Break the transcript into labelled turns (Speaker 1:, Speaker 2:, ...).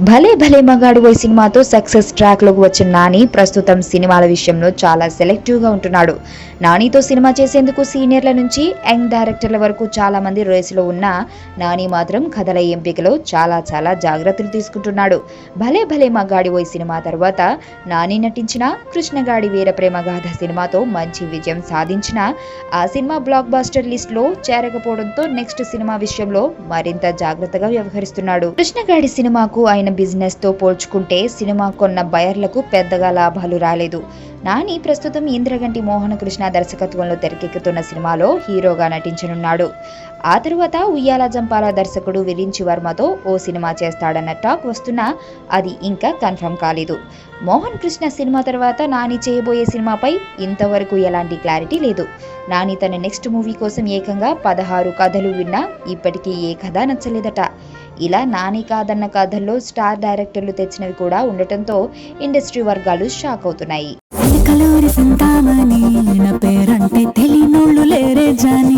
Speaker 1: భలే భలే మగాడు ఓ సినిమాతో సక్సెస్ ట్రాక్ లోకి వచ్చిన నాని ప్రస్తుతం సినిమాల విషయంలో చాలా సెలెక్టివ్ గా ఉంటున్నాడు. నానితో సినిమా చేసేందుకు సీనియర్ల నుంచి యంగ్ డైరెక్టర్ల వరకు చాలా మంది రేసులో ఉన్నా నాని మాత్రం కథల ఎంపికలో చాలా జాగ్రత్తలు తీసుకుంటున్నాడు. భలే భలే మగాడి ఓ సినిమా తర్వాత నాని నటించిన కృష్ణగాడి వీరప్రేమ గాథ సినిమాతో మంచి విజయం సాధించిన ఆ సినిమా బ్లాక్ బాస్టర్ లిస్ట్ లో చేరకపోవడంతో నెక్స్ట్ సినిమా విషయంలో మరింత జాగ్రత్తగా వ్యవహరిస్తున్నాడు. కృష్ణగాడి సినిమాకు ఆయన బిజినెస్ తో పోల్చుకుంటే సినిమా కొన్న బయర్లకు పెద్దగా లాభాలు రాలేదు. నాని ప్రస్తుతం ఇంద్రగంటి మోహన కృష్ణ దర్శకత్వంలో తెరకెక్కుతున్న సినిమాలో హీరోగా నటించనున్నాడు. ఆ తరువాత ఉయ్యాల జంపాల దర్శకుడు విరించి వర్మతో ఓ సినిమా చేస్తాడన్న టాక్ వస్తున్నా అది ఇంకా కన్ఫర్మ్ కాలేదు. మోహన్ కృష్ణ సినిమా తర్వాత నాని చేయబోయే సినిమాపై ఇంతవరకు ఎలాంటి క్లారిటీ లేదు. నాని తన నెక్స్ట్ మూవీ కోసం ఏకంగా 16 కథలు విన్నా ఇప్పటికీ ఏ కథ నచ్చలేదట. ఇలా నాని కాదన్న కథల్లో స్టార్ డైరెక్టర్లు తెచ్చినవి కూడా ఉండటంతో ఇండస్ట్రీ వర్గాలు షాక్ అవుతున్నాయి.
Speaker 2: కలూరి సింతామణి నా పేరంటే తెలియనోళ్ళు లేరే జాని